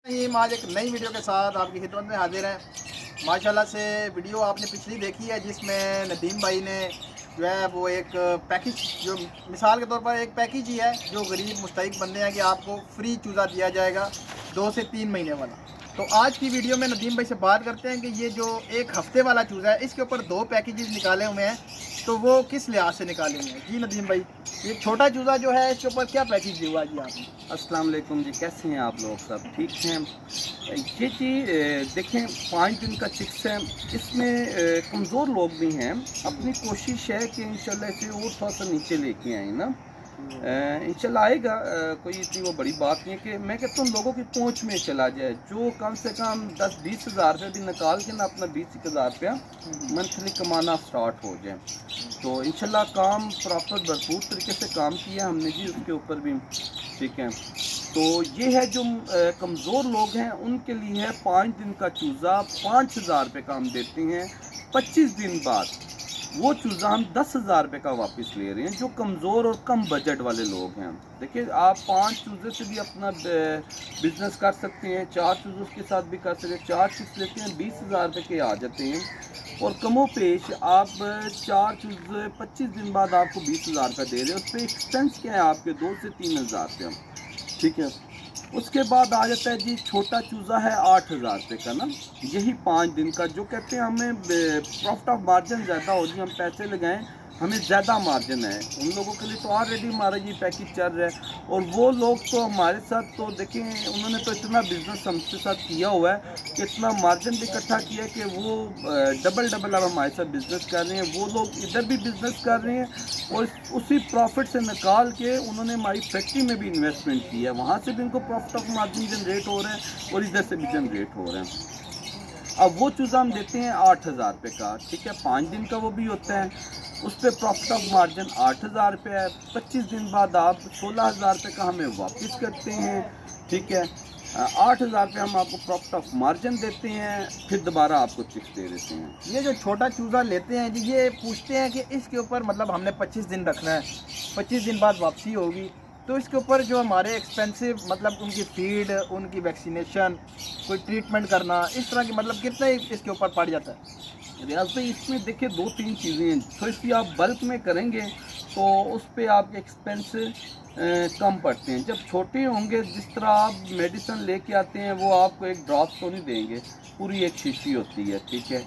हम आज एक नई वीडियो के साथ आपकी खिदमत में हाजिर हैं। माशाल्लाह से वीडियो आपने पिछली देखी है जिसमें नदीम भाई ने जो है वो एक पैकेज, जो मिसाल के तौर पर एक पैकेज ही है जो गरीब मुस्तहिक बंदे हैं कि आपको फ्री चूज़ा दिया जाएगा 2 से 3 महीने वाला। तो आज की वीडियो में नदीम भाई से बात करते हैं कि ये जो एक हफ्ते वाला चूज़ा है इसके ऊपर 2 पैकेजेस निकाले हुए हैं, तो वो किस लिहाज से निकाले हुए हैं। जी नदीम भाई, ये छोटा चूज़ा जो है इसके ऊपर क्या पैकेज दिया हुआ जी आपने? अस्सलाम वालेकुम जी, कैसे हैं आप लोग? सब ठीक हैं? ये चीज़ देखें, 5 दिन का चिक्स है, इसमें कमज़ोर लोग भी हैं। अपनी कोशिश है कि इंशाल्लाह इसे और थोड़ा सा नीचे लेके आए ना, इंशाल्लाह आएगा। कोई इतनी वो बड़ी बात नहीं है कि मैं कहता हूँ लोगों की पहुँच में चला जाए। जो कम से कम 10-20 हज़ार रुपये भी निकाल के ना अपना 20 हज़ार रुपया मंथली कमाना स्टार्ट हो जाए, तो इंशाल्लाह काम प्रॉपर भरपूर तरीके से काम किया हमने जी उसके ऊपर भी, ठीक है। तो ये है जो कमज़ोर लोग हैं उनके लिए है 5 दिन का चूज़ा 5 हज़ार रुपये का हम देते हैं। 25 दिन बाद वो चूज़ा हम 10 हज़ार रुपये का वापस ले रहे हैं। जो कमज़ोर और कम बजट वाले लोग हैं, देखिए आप 5 चूज़े से भी अपना बिज़नेस कर सकते हैं, 4 चूज़ों के साथ भी कर सकते हैं। 4 चूज़ लेते हैं 20 हज़ार रुपये के आ जाते हैं, और कमो पेश आप 4 चूज़े 25 दिन बाद आपको 20 हज़ार रुपये दे रहे हैं। उस पर एक्सपेंस क्या है आपके 2 से 3 हज़ार रुपये, ठीक है। उसके बाद आ जाता है जी छोटा चूज़ा है 8 हज़ार रुपये का ना, यही 5 दिन का। जो कहते हैं हमें प्रॉफिट ऑफ मार्जिन ज़्यादा हो जी, हम पैसे लगाएं हमें ज़्यादा मार्जिन है, उन लोगों के लिए तो ऑलरेडी हमारा ये पैकेज चल रहा है। और वो लोग तो हमारे साथ तो देखें उन्होंने तो इतना बिज़नेस हमसे साथ किया हुआ है कि इतना मार्जिन भी इकट्ठा किया है कि वो डबल अब हमारे साथ बिज़नेस कर रहे हैं। वो लोग इधर भी बिज़नेस कर रहे हैं और उसी प्रॉफिट से निकाल के उन्होंने हमारी फैक्ट्री में भी इन्वेस्टमेंट किया है, वहाँ से भी उनको प्रॉफिट ऑफ मार्जिन जनरेट हो रहे हैं और इधर से भी जनरेट हो रहे हैं। अब वो चूज़ा हम देते हैं 8 हज़ार रुपये का, ठीक है। 5 दिन का वो भी होता है, उस पर प्रॉफिट ऑफ मार्जिन 8 हज़ार रुपये है। 25 दिन बाद आप 16 हज़ार रुपये का हमें वापस करते हैं, ठीक है। 8 हज़ार रुपये हम आपको प्रॉफिट ऑफ मार्जिन देते हैं, फिर दोबारा आपको चिक्स दे देते हैं। ये जो छोटा चूज़ा लेते हैं जी, ये पूछते हैं कि इसके ऊपर मतलब हमने 25 दिन रखना है, 25 दिन बाद वापसी होगी, तो इसके ऊपर जो हमारे एक्सपेंसिव मतलब उनकी फीड, उनकी वैक्सीनेशन, कोई ट्रीटमेंट करना, इस तरह की मतलब कितने इसके ऊपर पड़ जाता है? रियाज भाई इसमें देखिए 2-3 चीज़ें हैं। तो इसकी आप बल्क में करेंगे तो उस पर आपके एक्सपेंस कम पड़ते हैं। जब छोटे होंगे, जिस तरह आप मेडिसिन लेके आते हैं वो आपको एक ड्रॉप तो नहीं देंगे, पूरी एक शीशी होती है, ठीक है।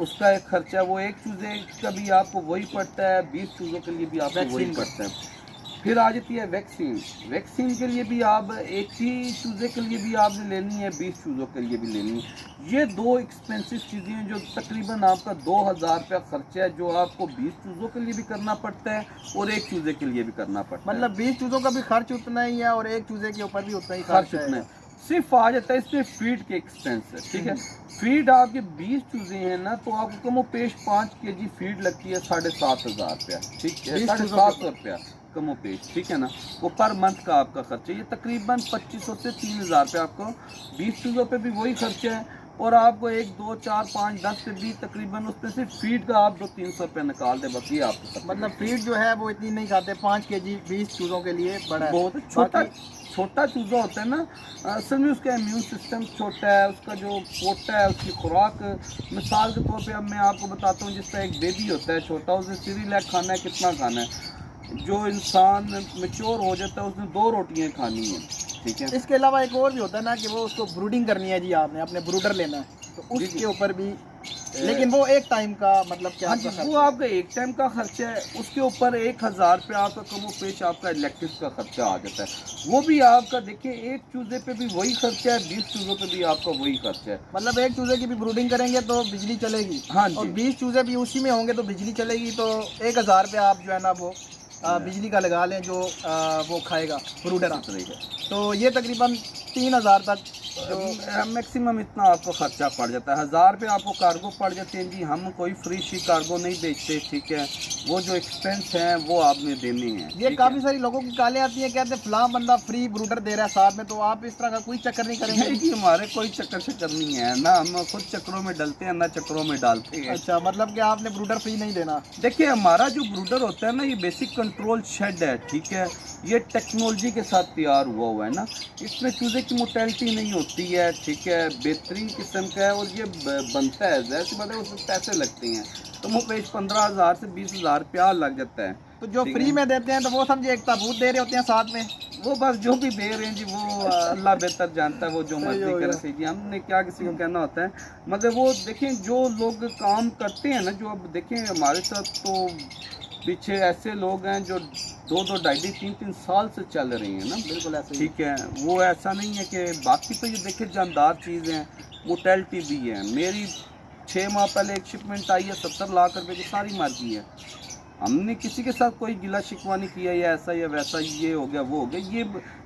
उसका एक खर्चा, वो एक चूज़े का भी आपको वही पड़ता है, 20 चूज़ों के लिए भी आपको वही पड़ता है। फिर आ जाती है वैक्सीन। वैक्सीन के लिए भी आप एक ही चूज़े के लिए भी आपने लेनी है, 20 चूज़ों के लिए भी लेनी है। ये 2 एक्सपेंसिव चीज़ें हैं जो तकरीबन आपका 2000 रुपया खर्चा है, जो आपको 20 चूज़ों के लिए भी करना पड़ता है और एक चूज़े के लिए भी करना पड़ता है। मतलब 20 चूज़ों का भी खर्च उतना ही है और एक चूज़े के ऊपर भी उतना ही खर्च उतना है। सिर्फ आ जाता है इसमें फीड के एक्सपेंस है, ठीक है। फीड आपके 20 चूज़े हैं ना, तो आपको कमो पेश 5 kg फीड लगती है 7,500 रुपया, ठीक है। 750 रुपया कमो पेश, ठीक है ना। वो पर मंथ का आपका खर्चा, ये तकरीबन 2500 से 3000 रुपये आपको 20 चूज़ों पे भी वही खर्चा है। और आपको 1, 2, 4, 5, 10 से भी तकरीबन उसमें से फीड का आप 200-300 रुपये निकाल दे, बस ये आपको मतलब फीड जो है वो इतनी नहीं खाते, 5 kg 20 चूज़ों के लिए बड़ा है। बहुत छोटा चूज़ा होता है ना, असल में उसका इम्यून सिस्टम छोटा है, उसका जो पोटा है, उसकी खुराक, मिसाल के तौर पे अब मैं आपको बताता हूँ, जिस तरह एक बेबी होता है छोटा, उसने सीरियलैक खाना है, कितना खाना है। जो इंसान मैच्योर हो जाता है उसने 2 रोटियाँ खानी है, ठीक है। इसके अलावा एक और भी होता है ना कि वो उसको ब्रूडिंग करनी है जी, आपने अपने ब्रूडर लेना है, तो उसके ऊपर भी, लेकिन वो एक टाइम का मतलब क्या? हाँ, वो आपका एक टाइम का खर्चा है। उसके ऊपर 1000 रुपये आपका कमो पेश आपका इलेक्ट्रिक का खर्चा आ जाता है। वो भी आपका देखिए एक चूज़े पे भी वही खर्चा है, 20 चूज़ों पे भी आपका वही खर्चा है। मतलब एक चूज़े की भी ब्रूडिंग करेंगे तो बिजली चलेगी, हाँ जी। और 20 चूज़े भी उसी में होंगे तो बिजली चलेगी, तो 1000 रुपये आप जो है ना वो बिजली का लगा लें, जो वो खाएगा ब्रूडर। तो ये तकरीबन 3000 तक मैक्सिमम इतना आपको खर्चा पड़ जाता है, 1000 रुपये आपको कार्गो पड़ जाते हैं जी। हम कोई फ्री शी कार्गो नहीं बेचते, ठीक है। वो जो एक्सपेंस हैं वो आपने देने हैं। ये काफी सारी लोगों की कालें आती हैं, कहते हैं फलां बंदा फ्री ब्रूडर दे रहा है साथ में, तो आप इस तरह का कोई चक्कर नहीं करेंगे? नहीं जी, हमारे कोई चक्कर शक्कर नहीं है ना, हम खुद चक्करों में डलते हैं ना चक्करों में डालते हैं। अच्छा, मतलब कि आपने ब्रूडर फ्री नहीं देना। देखिए हमारा जो ब्रूडर होता है ना, ये बेसिक कंट्रोल शेड है, ठीक है। ये टेक्नोलॉजी के साथ तैयार हुआ है ना, इसमें चूजे की मोर्टेलिटी नहीं होती है, ठीक है। बेहतरीन किस्म का है और ये बनता है, जैसे मतलब उसमें पैसे लगते हैं, तो मुँह पेश 15,000 से 20,000 रुपया लग जाता है। तो जो फ्री में देते हैं तो वो समझे एक ताबूत दे रहे होते हैं साथ में। वो बस जो भी दे रहे हैं जी, वो अल्लाह बेहतर जानता है, वो जो मर्जी करे सही जी, हमने क्या किसी को कहना होता है। मगर वो देखें जो लोग काम करते हैं ना, जो अब देखें हमारे साथ तो पीछे ऐसे लोग हैं जो 2-2, 2.5, 3-3 साल से चल रही हैं ना। बिल्कुल ऐसे ही। ठीक है, वो ऐसा नहीं है कि बाकी तो ये देखे जानदार चीज़ हैं, मोटेलिटी भी है। मेरी 6 माह पहले एक शिपमेंट आई है 70 लाख रुपए की, सारी मार गई है। हमने किसी के साथ कोई गिला शिकवा नहीं किया, या ऐसा या वैसा, ये हो गया वो हो गया। ये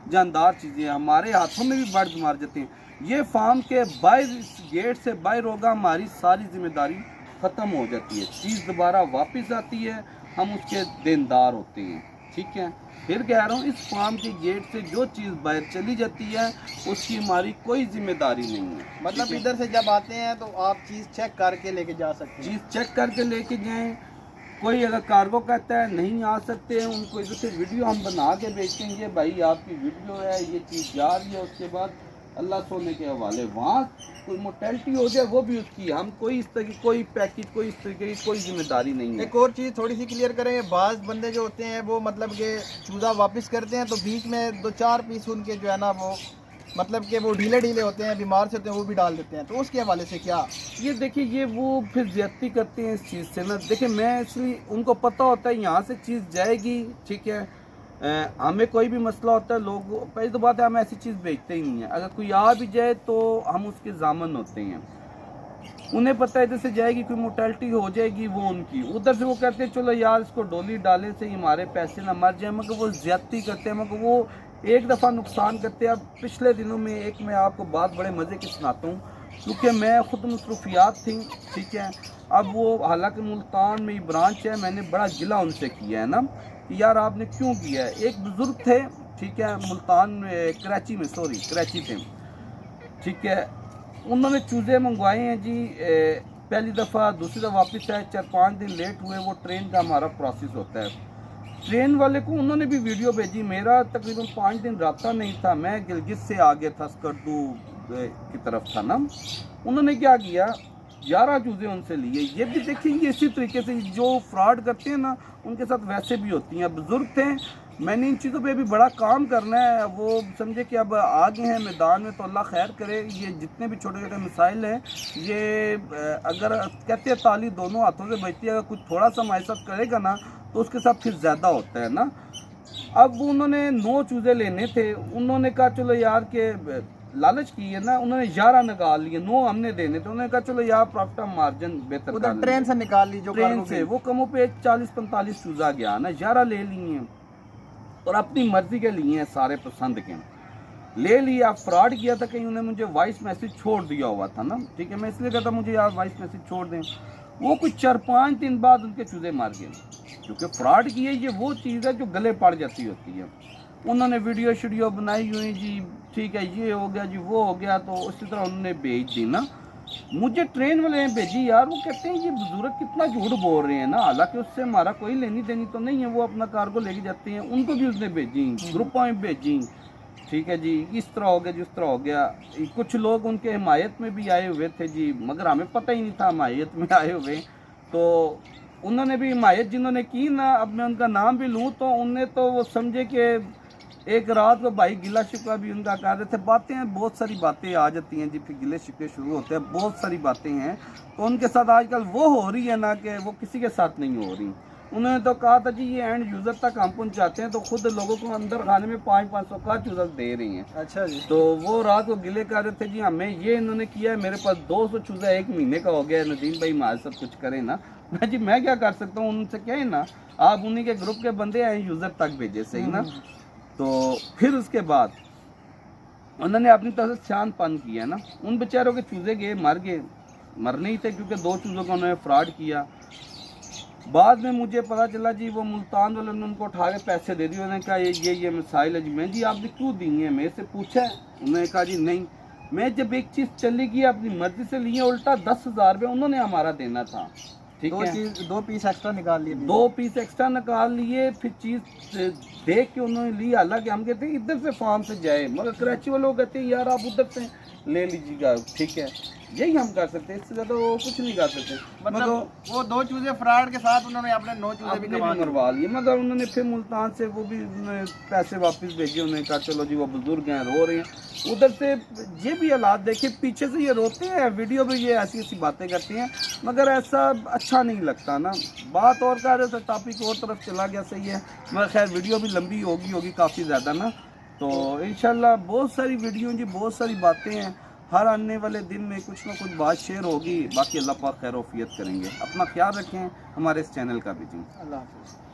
जानदार चीज़ें हमारे हाथों में भी बर्ड मार जाते हैं। ये फार्म के बाहर गेट से बाहर होगा, हमारी सारी जिम्मेदारी ख़त्म हो जाती है, चीज़ दोबारा वापस आती है, हम उसके देनदार होते हैं, ठीक है। फिर कह रहा हूँ, इस फार्म के गेट से जो चीज़ बाहर चली जाती है उसकी हमारी कोई जिम्मेदारी नहीं है। मतलब इधर से जब आते हैं तो आप चीज़ चेक करके लेके जा सकते हैं। चीज़ चेक करके लेके जाएं। कोई अगर कार्गो कहता है नहीं आ सकते हैं, उनको इधर से वीडियो हम बना के भेजते हैं, ये भाई आपकी वीडियो है, ये चीज़ जा रही है, उसके बाद अल्लाह सोने के हवाले, वहाँ कोई मोर्टेलिटी हो जाए वो भी उसकी, हम कोई इस तरह की कोई पैकेज, कोई इस तरीके की कोई जिम्मेदारी नहीं है। एक और चीज़ थोड़ी सी क्लियर करेंगे, बाज़ बंदे जो होते हैं वो मतलब कि चूज़ा वापस करते हैं तो बीच में 2-4 पीस उनके जो है ना वो मतलब कि वो ढीले होते हैं, बीमार से होते हैं, वो भी डाल देते हैं, तो उसके हवाले से क्या? ये देखिए, ये वो फिर ज्यादती करते हैं इस चीज़ से ना। देखिए मैं इसलिए, उनको पता होता है यहाँ से चीज़ जाएगी, ठीक है। हमें कोई भी मसला होता है, लोग पहली तो बात है हम ऐसी चीज़ बेचते ही नहीं है। अगर कोई आ भी जाए तो हम उसके जामन होते हैं, उन्हें पता है इधर से जाएगी कोई मोर्टेलिटी हो जाएगी वो उनकी, उधर से वो कहते हैं चलो यार इसको डोली डाले से हमारे पैसे ना मर जाए, मगर वो ज्यादती करते हैं, मगर वो एक दफ़ा नुकसान करते हैं। अब पिछले दिनों में एक मैं आपको बात बड़े मज़े की सुनाता हूँ, क्योंकि मैं ख़ुद मसरूफियात थी, ठीक है। अब वो हालांकि मुल्तान में ही ब्रांच है, मैंने बड़ा गिला उनसे किया है ना कि यार आपने क्यों किया है। एक बुज़ुर्ग थे, ठीक है, मुल्तान में, कराची में, सॉरी कराची थे, ठीक है। उन्होंने चूज़े मंगवाए हैं जी, पहली दफ़ा, दूसरी दफ़ा वापस आए, 4-5 दिन लेट हुए। वो ट्रेन का हमारा प्रोसेस होता है, ट्रेन वाले को उन्होंने भी वीडियो भेजी। मेरा तकरीबन 5 दिन रास्ता नहीं था, मैं गिलगित से आगे था, स्कर्दू की तरफ था ना। उन्होंने क्या किया, 11 चूज़े उनसे लिए। ये भी देखेंगे इसी तरीके से जो फ्रॉड करते हैं ना, उनके साथ वैसे भी होती हैं। बुज़ुर्ग थे, मैंने इन चीज़ों पे भी बड़ा काम करना है। वो समझे कि अब आ गए हैं मैदान में, तो अल्लाह खैर करे। ये जितने भी छोटे छोटे मसाइल हैं, ये अगर कहते हैं ताली दोनों हाथों से बजती है, अगर कुछ थोड़ा सा हमारे साथ करेगा ना तो उसके साथ फिर ज़्यादा होता है ना। अब उन्होंने 9 चूज़े लेने थे, उन्होंने कहा चलो यार के लालच की है ना, उन्होंने 11 निकाल लिए, 9 हमने देने थे। उन्होंने कहा चलो यार प्रॉफिट मार्जिन बेहतर उधर ट्रेन से निकाल ली, जो ट्रेन से वो कमों पे 40-45 चूज़ा गया ना, 11 ले लिए और अपनी मर्जी के लिए हैं, सारे पसंद के ले लिया। फ्रॉड किया था, कहीं उन्हें मुझे वॉइस मैसेज छोड़ दिया हुआ था ना, ठीक है। मैं इसलिए कहता मुझे यार वॉइस मैसेज छोड़ दें। वो कुछ 4-5 दिन बाद उनके चूज़े मार गए, क्योंकि फ्रॉड किए। ये वो चीज़ है जो गले पड़ जाती होती है। उन्होंने वीडियो बनाई हुई जी, ठीक है, ये हो गया जी, वो हो गया, तो उसी तरह उन्होंने भेज दी ना। मुझे ट्रेन वाले ने भेजी यार, वो कहते हैं ये बुजुर्ग कितना झूठ बोल रहे हैं ना, हालांकि उससे हमारा कोई लेनी देनी तो नहीं है, वो अपना कार्गो लेके जाते हैं। उनको भी उसने भेजी, ग्रुपों में भेजी, ठीक है जी, इस तरह हो गया, जिस तरह हो गया। कुछ लोग उनके हिमायत में भी आए हुए थे जी, मगर हमें पता ही नहीं था हिमायत में आए हुए। तो उन्होंने भी हिमायत जिन्होंने की ना, अब मैं उनका नाम भी लूँ तो उनने तो वो समझे कि एक रात को भाई गिला शिकवा भी उनका कर रहे थे। बातें, बहुत सारी बातें आ जाती हैं जी, फिर गिले शिकवे शुरू होते हैं, बहुत सारी बातें हैं। तो उनके साथ आजकल वो हो रही है ना कि वो किसी के साथ नहीं हो रही। उन्होंने तो कहा था जी ये एंड यूज़र तक हम पहुँचाते हैं, तो खुद लोगों को अंदर खाने में 500-500 का चूज़ा दे रही हैं। अच्छा जी। तो वो रात को गिले कर रहे थे जी, हमें ये इन्होंने किया है, मेरे पास 200 चूज़ा 1 महीने का हो गया है, नदीम भाई हमारे साथ कुछ करें ना। मैं जी मैं क्या कर सकता हूँ, उनसे क्या है ना, आप उन्हीं के ग्रुप के बंदे हैं, यूज़र तक भेजे, सही ना। तो फिर उसके बाद उन्होंने अपनी तरफ से शानपन किया ना, उन बेचारों के चूजे गए मर गए, मरने ही थे क्योंकि 2 चूज़ों का उन्होंने फ्रॉड किया। बाद में मुझे पता चला जी वो मुल्तान वाले ने उनको उठा के पैसे दे दिए। उन्होंने कहा ये मिसाइल है जी। मैं जी आपने क्यों दी है, मेरे से पूछा है? उन्होंने कहा जी नहीं, मैं जब एक चीज़ चली गई अपनी मर्जी से लिए, उल्टा 10,000 रुपये उन्होंने हमारा देना था। ठीक है, 2 पीस एक्स्ट्रा निकाल लिए, 2 पीस एक्स्ट्रा निकाल लिए, फिर चीज़ देख के उन्होंने ली। हालांकि हम कहते हैं इधर से फार्म से जाए, मगर कराची वाले लोग कहते हैं यार आप उधर से ले लीजिएगा। ठीक है, यही हम कर सकते हैं, इससे ज़्यादा वो कुछ नहीं कर सकते। मतलब वो 2 चूजे फ्रॉड के साथ उन्होंने अपने 9 चूजे भी मरवा लिए, मगर उन्होंने फिर मुल्तान से वो भी पैसे वापस भेजे। उन्होंने कहा चलो जी वो बुजुर्ग हैं, रो रहे हैं। उधर से ये भी हालात देखे, पीछे से ये रोते हैं, वीडियो में ये ऐसी ऐसी बातें करते हैं, मगर ऐसा अच्छा नहीं लगता ना। बात और कर रहे थे, टॉपिक और तरफ चला गया, सही है, मगर खैर वीडियो भी लंबी होगी काफ़ी ज़्यादा ना। तो इंशाल्लाह बहुत सारी वीडियो जी, बहुत सारी बातें हैं, हर आने वाले दिन में कुछ ना कुछ बात शेयर होगी। बाकी अल्लाह पाक खैर वफियत करेंगे। अपना ख्याल रखें, हमारे इस चैनल का भी जी। अल्लाह हाफ़िज़।